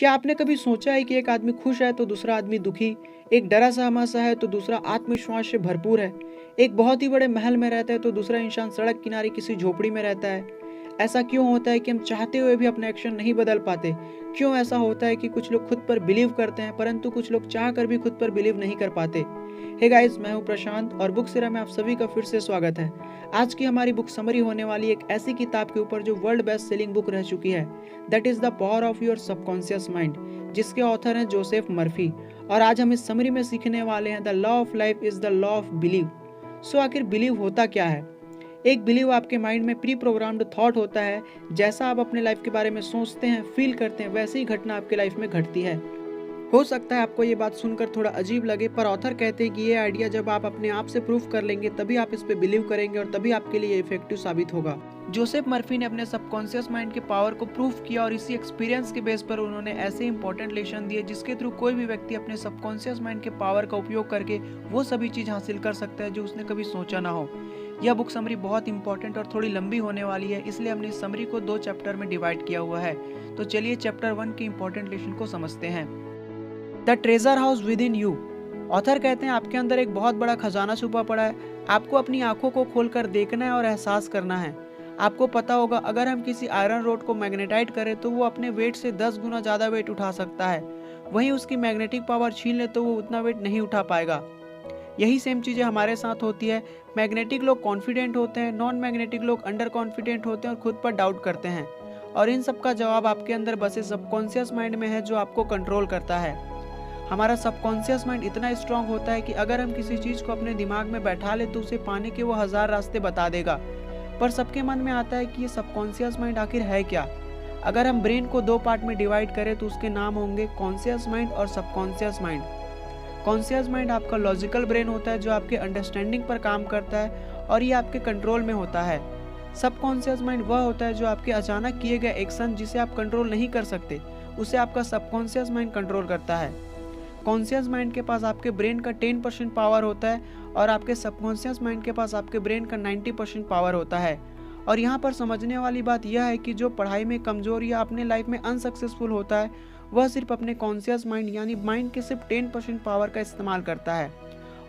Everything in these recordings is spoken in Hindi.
क्या आपने कभी सोचा है कि एक आदमी खुश है तो दूसरा आदमी दुखी, एक डरा सहमा सा है तो दूसरा आत्मविश्वास से भरपूर है, एक बहुत ही बड़े महल में रहता है तो दूसरा इंसान सड़क किनारे किसी झोपड़ी में रहता है। ऐसा क्यों होता है कि हम चाहते हुए भी अपना एक्शन नहीं बदल पाते? क्यों ऐसा होता है कि कुछ लोग खुद पर बिलीव करते हैं परंतु कुछ लोग चाह कर भी खुद पर बिलीव नहीं कर पाते? हे गाइस, मैं हूं प्रशांत और बुक सिरा में आप सभी का फिर से स्वागत है। आज की हमारी बुक समरी होने वाली एक ऐसी किताब के ऊपर जो वर्ल्ड बेस्ट सेलिंग बुक रह चुकी है, that is the power of your subconscious mind, जिसके ऑथर हैं जोसेफ मर्फी। और आज हम इस समरी में सीखने वाले हैं the law of life is the law of believe. So आखिर बिलीव होता क्या है? एक बिलीव आपके माइंड में प्री प्रोग्राम्ड थॉट होता है। जैसा आप अपने लाइफ के बारे में सोचते हैं, फील करते हैं, वैसे ही घटना आपके लाइफ में घटती है। हो सकता है आपको ये बात सुनकर थोड़ा अजीब लगे, पर ऑथर कहते हैं कि ये आइडिया जब आप अपने आप से प्रूव कर लेंगे तभी आप इस पे बिलीव करेंगे और तभी आपके लिए इफेक्टिव साबित होगा। जोसेफ मर्फी ने अपने सबकॉन्शियस माइंड के पावर को प्रूव किया और इसी एक्सपीरियंस के बेस पर उन्होंने ऐसे इंपॉर्टेंट लेसन दिए जिसके थ्रू कोई भी व्यक्ति अपने सबकॉन्शियस माइंड के पावर का उपयोग करके वो सभी चीज हासिल कर सकता है जो उसने कभी सोचा ना हो। यह बुक समरी बहुत इंपॉर्टेंट और थोड़ी लंबी होने वाली है, इसलिए हमने इस समरी को 2 चैप्टर में डिवाइड किया हुआ है। तो चलिए चैप्टर 1 के इंपॉर्टेंट लेसन को समझते हैं। The treasure house with in you. Author कहते हैं आपके अंदर एक बहुत बड़ा खजाना छुपा पड़ा है। आपको अपनी आंखों को खोलकर देखना है और एहसास करना है। आपको पता होगा अगर हम किसी आयरन रोड को मैग्नेटाइट करें तो वो अपने वेट से 10 गुना ज़्यादा वेट उठा सकता है। वहीं उसकी मैग्नेटिक पावर छीन ले तो वो उतना वेट नहीं उठा पाएगा। यही सेम चीज़ें हमारे साथ होती है। मैग्नेटिक लोग कॉन्फिडेंट होते हैं, नॉन मैग्नेटिक लोग अंडर कॉन्फिडेंट होते हैं और खुद पर डाउट करते हैं। और इन सब का जवाब आपके अंदर बसे सबकॉन्शियस माइंड में है जो आपको कंट्रोल करता है। हमारा सबकॉन्शियस माइंड इतना स्ट्रांग होता है कि अगर हम किसी चीज़ को अपने दिमाग में बैठा ले तो उसे पाने के वो 1000 रास्ते बता देगा। पर सबके मन में आता है कि ये सबकॉन्शियस माइंड आखिर है क्या? अगर हम ब्रेन को 2 पार्ट में डिवाइड करें तो उसके नाम होंगे कॉन्शियस माइंड और सबकॉन्शियस माइंड। कॉन्शियस माइंड आपका लॉजिकल ब्रेन होता है जो आपके अंडरस्टैंडिंग पर काम करता है और ये आपके कंट्रोल में होता है। सबकॉन्शियस माइंड वह होता है जो आपके अचानक किए गए एक्शन जिसे आप कंट्रोल नहीं कर सकते, उसे आपका सबकॉन्शियस माइंड कंट्रोल करता है। कॉन्शियस माइंड के पास आपके ब्रेन का 10% पावर होता है और आपके सबकॉन्शियस माइंड के पास आपके ब्रेन का 90% पावर होता है। और यहाँ पर समझने वाली बात यह है कि जो पढ़ाई में कमज़ोर या अपने लाइफ में अनसक्सेसफुल होता है वह सिर्फ अपने कॉन्शियस माइंड यानी माइंड के सिर्फ 10% पावर का इस्तेमाल करता है।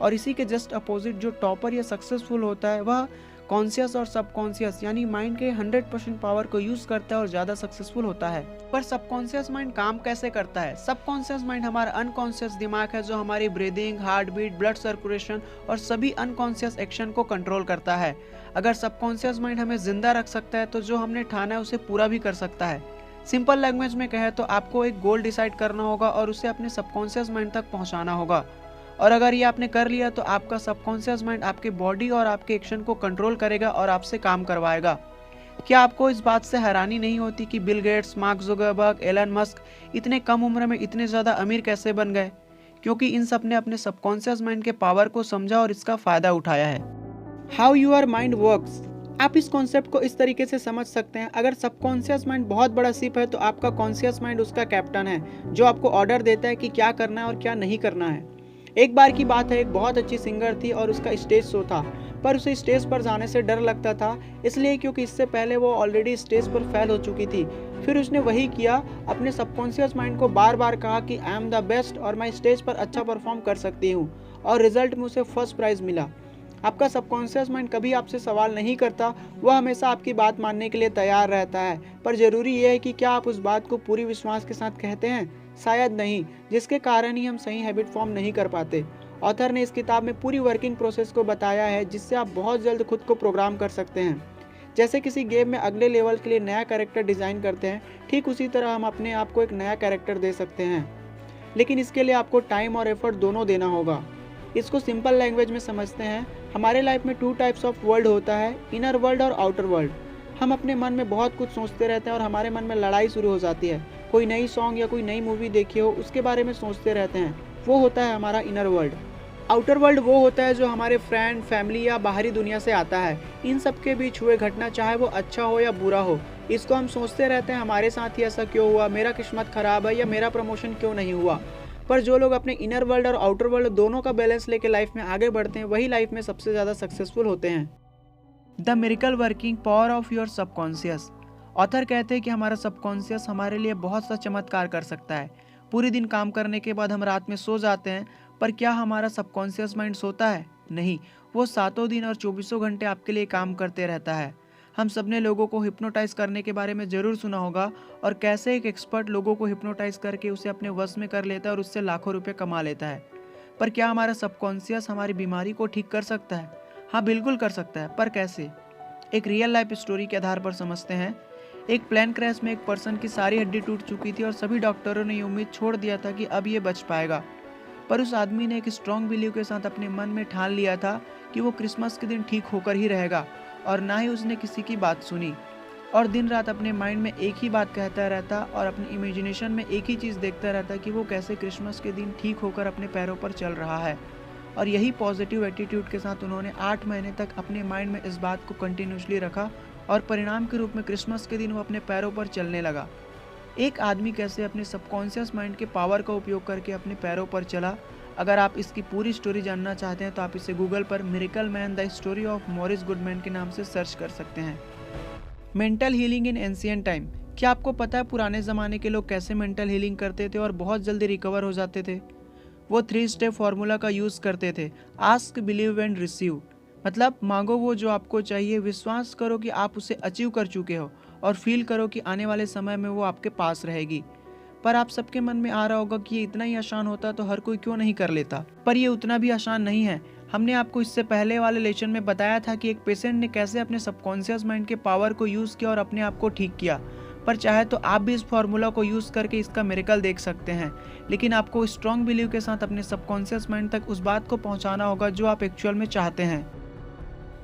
और इसी के जस्ट अपोजिट जो टॉपर या सक्सेसफुल होता है वह कॉन्शियस और सबकॉन्शियस यानी माइंड के 100% पावर को यूज करता है और ज्यादा सक्सेसफुल होता है। पर सबकॉन्शियस माइंड काम कैसे करता है? सबकॉन्शियस माइंड हमारा अनकॉन्शियस दिमाग है जो हमारी breathing, heart beat, blood circulation और सभी अनकॉन्शियस एक्शन को कंट्रोल करता है। अगर सबकॉन्शियस माइंड हमें जिंदा रख सकता है तो जो हमने ठाना है उसे पूरा भी कर सकता है। सिंपल लैंग्वेज में कहे तो आपको एक गोल डिसाइड करना होगा और उसे अपने सबकॉन्शियस माइंड तक पहुंचाना होगा। और अगर ये आपने कर लिया तो आपका सबकॉन्शियस माइंड आपके बॉडी और आपके एक्शन को कंट्रोल करेगा और आपसे काम करवाएगा। क्या आपको इस बात से हैरानी नहीं होती कि Bill Gates, Mark Zuckerberg, Elon Musk इतने कम उम्र में इतने ज़्यादा अमीर कैसे बन गए? क्योंकि इन सब ने अपने सबकॉन्शियस माइंड के पावर को समझा और इसका फ़ायदा उठाया है। How your mind works. आप इस कॉन्सेप्ट को इस तरीके से समझ सकते हैं, अगर सबकॉन्शियस माइंड बहुत बड़ा शिप है तो आपका कॉन्शियस माइंड उसका कैप्टन है जो आपको ऑर्डर देता है कि क्या करना है और क्या नहीं करना है। एक बार की बात है, एक बहुत अच्छी सिंगर थी और उसका स्टेज शो था, पर उसे स्टेज पर जाने से डर लगता था, इसलिए क्योंकि इससे पहले वो ऑलरेडी स्टेज पर फेल हो चुकी थी। फिर उसने वही किया, अपने सबकॉन्शियस माइंड को बार बार कहा कि आई एम द बेस्ट और मैं स्टेज पर अच्छा परफॉर्म कर सकती हूँ, और रिजल्ट में उसे फर्स्ट प्राइज मिला। आपका सबकॉन्शियस माइंड कभी आपसे सवाल नहीं करता, वह हमेशा आपकी बात मानने के लिए तैयार रहता है, पर जरूरी यह है कि क्या आप उस बात को पूरी विश्वास के साथ कहते हैं? शायद नहीं, जिसके कारण ही हम सही हैबिट फॉर्म नहीं कर पाते। ऑथर ने इस किताब में पूरी वर्किंग प्रोसेस को बताया है जिससे आप बहुत जल्द खुद को प्रोग्राम कर सकते हैं। जैसे किसी गेम में अगले लेवल के लिए नया कैरेक्टर डिज़ाइन करते हैं, ठीक उसी तरह हम अपने आप को एक नया कैरेक्टर दे सकते हैं, लेकिन इसके लिए आपको टाइम और एफर्ट दोनों देना होगा। इसको सिंपल लैंग्वेज में समझते हैं, हमारे लाइफ में 2 टाइप्स ऑफ वर्ल्ड होता है, इनर वर्ल्ड और आउटर वर्ल्ड। हम अपने मन में बहुत कुछ सोचते रहते हैं और हमारे मन में लड़ाई शुरू हो जाती है। कोई नई सॉन्ग या कोई नई मूवी देखी हो उसके बारे में सोचते रहते हैं, वो होता है हमारा इनर वर्ल्ड। आउटर वर्ल्ड वो होता है जो हमारे फ्रेंड, फैमिली या बाहरी दुनिया से आता है। इन सब के बीच हुए घटना चाहे वो अच्छा हो या बुरा हो, इसको हम सोचते रहते हैं हमारे साथ ही ऐसा क्यों हुआ, मेरा किस्मत खराब है या मेरा प्रमोशन क्यों नहीं हुआ। पर जो लोग अपने इनर वर्ल्ड और आउटर वर्ल्ड दोनों का बैलेंस लेके लाइफ में आगे बढ़ते हैं वही लाइफ में सबसे ज़्यादा सक्सेसफुल होते हैं। The miracle working power of your subconscious. Author कहते हैं कि हमारा सबकॉन्शियस हमारे लिए बहुत सा चमत्कार कर सकता है। पूरे दिन काम करने के बाद हम रात में सो जाते हैं, पर क्या हमारा सबकॉन्शियस माइंड सोता है? नहीं, वो सातों दिन और 24 घंटे आपके लिए काम करते रहता है। हम सबने लोगों को हिप्नोटाइज करने के बारे में ज़रूर सुना होगा, और कैसे एक एक्सपर्ट लोगों को हिप्नोटाइज करके उसे अपने वश में कर लेता है और उससे लाखों रुपए कमा लेता है। पर क्या हमारा सबकॉन्शियस हमारी बीमारी को ठीक कर सकता है? हाँ, बिल्कुल कर सकता है, पर कैसे? एक रियल लाइफ स्टोरी के आधार पर समझते हैं। एक प्लेन क्रैश में एक पर्सन की सारी हड्डी टूट चुकी थी और सभी डॉक्टरों ने ये उम्मीद छोड़ दिया था कि अब ये बच पाएगा। पर उस आदमी ने एक स्ट्रॉन्ग बिलीव के साथ अपने मन में ठान लिया था कि वो क्रिसमस के दिन ठीक होकर ही रहेगा, और ना ही उसने किसी की बात सुनी, और दिन रात अपने माइंड में एक ही बात कहता रहता और अपनी इमेजिनेशन में एक ही चीज़ देखता रहता कि वो कैसे क्रिसमस के दिन ठीक होकर अपने पैरों पर चल रहा है। और यही पॉजिटिव एटीट्यूड के साथ उन्होंने 8 महीने तक अपने माइंड में इस बात को कंटिन्यूसली रखा, और परिणाम के रूप में क्रिसमस के दिन वो अपने पैरों पर चलने लगा। एक आदमी कैसे अपने सबकॉन्शियस माइंड के पावर का उपयोग करके अपने पैरों पर चला। अगर आप इसकी पूरी स्टोरी जानना चाहते हैं तो आप इसे गूगल पर miracle man the story of Morris Goodman के नाम से सर्च कर सकते हैं। Mental healing in ancient time. क्या आपको पता है पुराने ज़माने के लोग कैसे मेंटल हीलिंग करते थे और बहुत जल्दी रिकवर हो जाते थे? वो 3 स्टेप फार्मूला का यूज़ करते थे। Ask, believe and receive. मतलब मांगो वो जो आपको चाहिए, विश्वास करो कि आप उसे अचीव कर चुके हो, और फील करो कि आने वाले समय में वो आपके पास रहेगी। पर आप सबके मन में आ रहा होगा कि ये इतना ही आसान होता तो हर कोई क्यों नहीं कर लेता? पर ये उतना भी आसान नहीं है। हमने आपको इससे पहले वाले लेक्चर में बताया था कि एक पेशेंट ने कैसे अपने सबकॉन्शियस माइंड के पावर को यूज़ किया और अपने आप को ठीक किया। पर चाहे तो आप भी इस फार्मूला को यूज़ करके इसका मिरेकल देख सकते हैं, लेकिन आपको स्ट्रॉन्ग बिलीव के साथ अपने सबकॉन्शियस माइंड तक उस बात को पहुंचाना होगा जो आप एक्चुअल में चाहते हैं।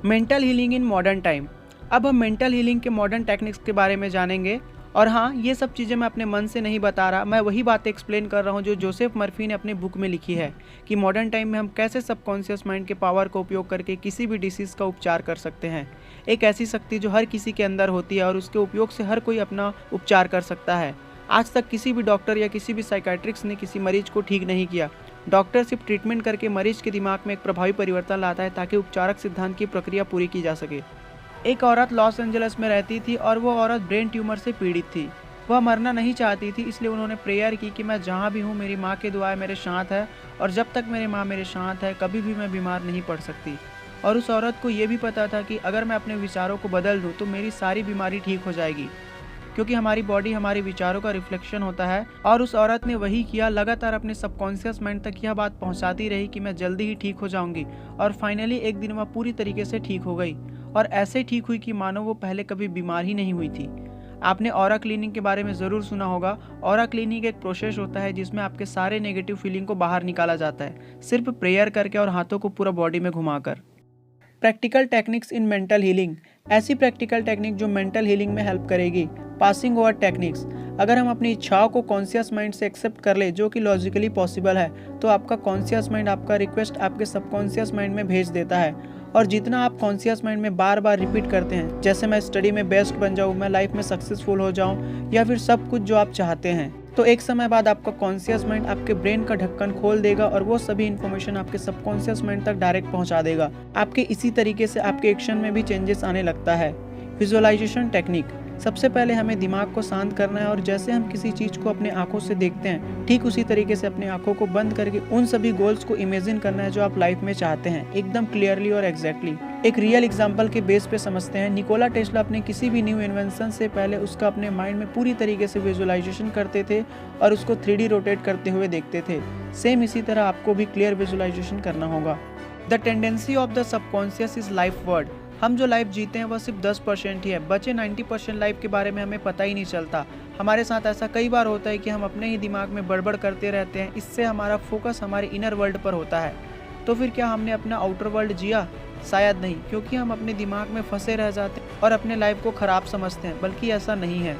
Mental healing in modern time. अब हम मेंटल हीलिंग के मॉडर्न टेक्निक्स के बारे में जानेंगे। और हाँ, ये सब चीज़ें मैं अपने मन से नहीं बता रहा, मैं वही बातें एक्सप्लेन कर रहा हूँ जो जोसेफ मर्फी ने अपने बुक में लिखी है कि मॉडर्न टाइम में हम कैसे सबकॉन्शियस माइंड के पावर का उपयोग करके किसी भी डिसीज़ का उपचार कर सकते हैं। एक ऐसी शक्ति जो हर किसी के अंदर होती है और उसके उपयोग से हर कोई अपना उपचार कर सकता है। आज तक किसी भी डॉक्टर या किसी भी साइकाट्रिस्ट ने किसी मरीज को ठीक नहीं किया। डॉक्टर सिर्फ ट्रीटमेंट करके मरीज के दिमाग में एक प्रभावी परिवर्तन लाता है ताकि उपचारक सिद्धांत की प्रक्रिया पूरी की जा सके। एक औरत लॉस एंजल्स में रहती थी और वो औरत ब्रेन ट्यूमर से पीड़ित थी। वह मरना नहीं चाहती थी, इसलिए उन्होंने प्रेयर की कि मैं जहाँ भी हूँ मेरी माँ की दुआएं मेरे साथ है, और जब तक मेरी माँ मेरे साथ है कभी भी मैं बीमार नहीं पड़ सकती। और उस औरत को ये भी पता था कि अगर मैं अपने विचारों को बदल दूँ तो मेरी सारी बीमारी ठीक हो जाएगी, क्योंकि हमारी बॉडी हमारे विचारों का रिफ्लेक्शन होता है। और उस औरत ने वही किया, लगातार अपने सबकॉन्शियस माइंड तक यह बात पहुंचाती रही कि मैं जल्दी ही ठीक हो जाऊंगी, और फाइनली एक दिन वह पूरी तरीके से ठीक हो गई, और ऐसे ठीक हुई कि मानो वो पहले कभी बीमार ही नहीं हुई थी। आपने ऑरा क्लीनिंग के बारे में ज़रूर सुना होगा। ऑरा क्लीनिंग एक प्रोसेस होता है जिसमें आपके सारे नेगेटिव फीलिंग को बाहर निकाला जाता है, सिर्फ प्रेयर करके और हाथों को पूरा बॉडी में घुमाकर। Practical techniques in mental healing. ऐसी प्रैक्टिकल टेक्निक जो मेंटल हीलिंग में हेल्प करेगी। Passing over techniques. अगर हम अपनी इच्छाओं को कॉन्शियस माइंड से एक्सेप्ट कर ले, जो कि लॉजिकली पॉसिबल है, तो आपका कॉन्शियस माइंड आपका रिक्वेस्ट आपके सबकॉन्शियस माइंड में भेज देता है। और जितना आप कॉन्शियस माइंड में बार बार रिपीट करते हैं, जैसे मैं स्टडी में बेस्ट बन जाऊँ, मैं लाइफ में सक्सेसफुल हो जाऊँ, या फिर सब कुछ जो आप चाहते हैं, तो एक समय बाद आपका कॉन्शियस माइंड आपके ब्रेन का ढक्कन खोल देगा और वो सभी इन्फॉर्मेशन आपके सबकॉन्शियस माइंड तक डायरेक्ट पहुंचा देगा। आपके इसी तरीके से आपके एक्शन में भी चेंजेस आने लगता है। Visualisation technique. सबसे पहले हमें दिमाग को शांत करना है, और जैसे हम किसी चीज़ को अपने आंखों से देखते हैं, ठीक उसी तरीके से अपनी आंखों को बंद करके उन सभी गोल्स को इमेजिन करना है जो आप लाइफ में चाहते हैं, एकदम क्लियरली और एग्जैक्टली। एक रियल एग्जांपल के बेस पे समझते हैं। निकोला टेस्ला अपने किसी भी न्यू इन्वेंशन से पहले उसका अपने माइंड में पूरी तरीके से विजुअलाइजेशन करते थे और उसको 3D रोटेट करते हुए देखते थे। सेम इसी तरह आपको भी क्लियर विजुअलाइजेशन करना होगा। The tendency of the subconscious is life word. हम जो लाइफ जीते हैं वह सिर्फ 10% ही है, बचे 90% लाइफ के बारे में हमें पता ही नहीं चलता। हमारे साथ ऐसा कई बार होता है कि हम अपने ही दिमाग में बड़बड़ करते रहते हैं, इससे हमारा फोकस हमारे इनर वर्ल्ड पर होता है। तो फिर क्या हमने अपना आउटर वर्ल्ड जिया? शायद नहीं, क्योंकि हम अपने दिमाग में फंसे रह जाते हैं और अपने लाइफ को ख़राब समझते हैं, बल्कि ऐसा नहीं है।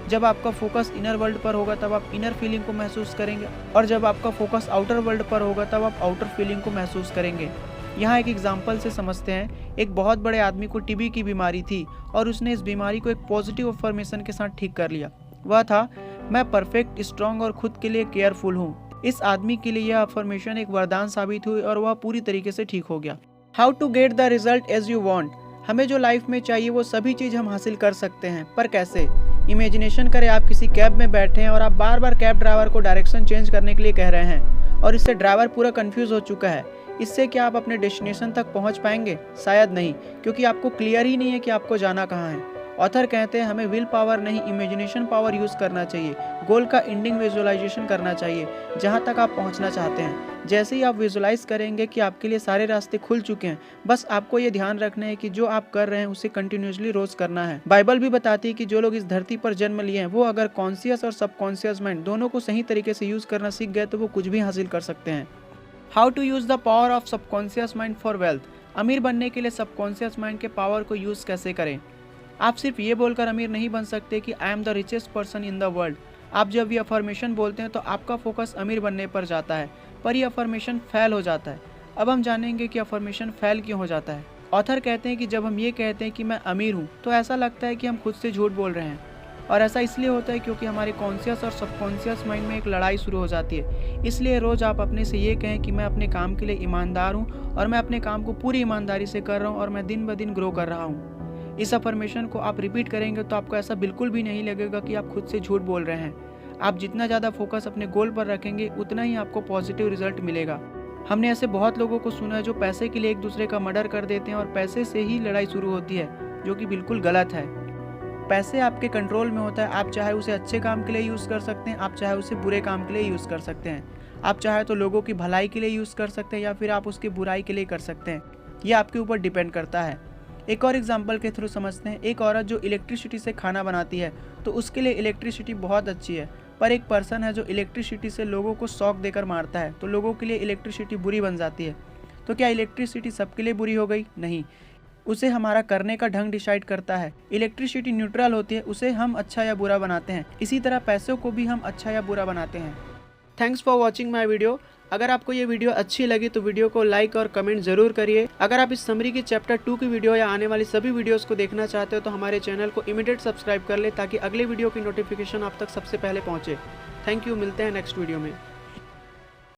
जब आपका फोकस इनर वर्ल्ड पर होगा तब आप इनर फीलिंग को महसूस करेंगे, और जब आपका फोकस आउटर वर्ल्ड पर होगा तब आप आउटर फीलिंग को महसूस करेंगे। यहाँ एक एग्जाम्पल से समझते हैं। एक बहुत बड़े आदमी को टीबी की बीमारी थी और उसने इस बीमारी को एक पॉजिटिव अफर्मेशन के साथ ठीक कर लिया। वह था, मैं परफेक्ट, स्ट्रांग और खुद के लिए केयरफुल हूँ। इस आदमी के लिए यह अफर्मेशन एक वरदान साबित हुई और वह पूरी तरीके से ठीक हो गया। How to get the result as you want. हमें जो लाइफ में चाहिए वो सभी चीज़ हम हासिल कर सकते हैं, पर कैसे? इमेजिनेशन करें आप किसी कैब में बैठे हैं और आप बार बार कैब ड्राइवर को डायरेक्शन चेंज करने के लिए कह रहे हैं और इससे ड्राइवर पूरा कंफ्यूज हो चुका है। इससे क्या आप अपने डेस्टिनेशन तक पहुंच पाएंगे? शायद नहीं, क्योंकि आपको क्लियर ही नहीं है कि आपको जाना कहाँ है। ऑथर कहते हैं हमें विल पावर नहीं, इमेजिनेशन पावर यूज़ करना चाहिए। गोल का एंडिंग विजुअलाइजेशन करना चाहिए, जहाँ तक आप पहुँचना चाहते हैं। जैसे ही आप विजुअलाइज करेंगे कि आपके लिए सारे रास्ते खुल चुके हैं, बस आपको ये ध्यान रखना है कि जो आप कर रहे हैं उसे कंटिन्यूसली रोज करना है। बाइबल भी बताती है कि जो लोग इस धरती पर जन्म लिए हैं वो अगर कॉन्शियस और सबकॉन्शियस माइंड दोनों को सही तरीके से यूज करना सीख गए तो वो कुछ भी हासिल कर सकते हैं। How to use the power of subconscious mind for wealth. अमीर बनने के लिए सबकॉन्शियस माइंड के पावर को यूज कैसे करें? आप सिर्फ ये बोलकर अमीर नहीं बन सकते कि I am the richest person in the world. आप जब ये अफर्मेशन बोलते हैं तो आपका फोकस अमीर बनने पर जाता है, पर यह अफर्मेशन फेल हो जाता है। अब हम जानेंगे कि अफर्मेशन फेल क्यों हो जाता है। ऑथर कहते हैं कि जब हम ये कहते हैं कि मैं अमीर हूँ तो ऐसा लगता है कि हम खुद से झूठ बोल रहे हैं, और ऐसा इसलिए होता है क्योंकि हमारे कॉन्शियस और सबकॉन्शियस माइंड में एक लड़ाई शुरू हो जाती है। इसलिए रोज आप अपने से ये कहें कि मैं अपने काम के लिए ईमानदार हूँ और मैं अपने काम को पूरी ईमानदारी से कर रहा हूँ और मैं दिन ब दिन ग्रो कर रहा हूँ। इस अफर्मेशन को आप रिपीट करेंगे तो आपको ऐसा बिल्कुल भी नहीं लगेगा कि आप खुद से झूठ बोल रहे हैं। आप जितना ज़्यादा फोकस अपने गोल पर रखेंगे उतना ही आपको पॉजिटिव रिजल्ट मिलेगा। हमने ऐसे बहुत लोगों को सुना है जो पैसे के लिए एक दूसरे का मर्डर कर देते हैं और पैसे से ही लड़ाई शुरू होती है, जो कि बिल्कुल गलत है। पैसे आपके कंट्रोल में होता है। आप चाहे उसे अच्छे काम के लिए यूज़ कर सकते हैं, आप चाहे उसे बुरे काम के लिए यूज़ कर सकते हैं। आप चाहे तो लोगों की भलाई के लिए यूज़ कर सकते हैं या फिर आप उसकी बुराई के लिए कर सकते हैं। ये आपके ऊपर डिपेंड करता है। एक और एग्जाम्पल के थ्रू समझते हैं। एक औरत जो इलेक्ट्रिसिटी से खाना बनाती है तो उसके लिए इलेक्ट्रिसिटी बहुत अच्छी है, पर एक पर्सन है जो इलेक्ट्रिसिटी से लोगों को शॉक देकर मारता है तो लोगों के लिए इलेक्ट्रिसिटी बुरी बन जाती है। तो क्या इलेक्ट्रिसिटी सबके लिए बुरी हो गई? नहीं, उसे हमारा करने का ढंग डिसाइड करता है। इलेक्ट्रिसिटी न्यूट्रल होती है, उसे हम अच्छा या बुरा बनाते हैं। इसी तरह पैसों को भी हम अच्छा या बुरा बनाते हैं। Thanks for watching my video. अगर आपको ये वीडियो अच्छी लगी तो वीडियो को लाइक और कमेंट जरूर करिए। अगर आप इस समरी की चैप्टर 2 की वीडियो या आने वाली सभी वीडियोस को देखना चाहते हो तो हमारे चैनल को इमीडिएट सब्सक्राइब कर ले ताकि अगले वीडियो की नोटिफिकेशन आप तक सबसे पहले पहुंचे। थैंक यू, मिलते हैं नेक्स्ट वीडियो में।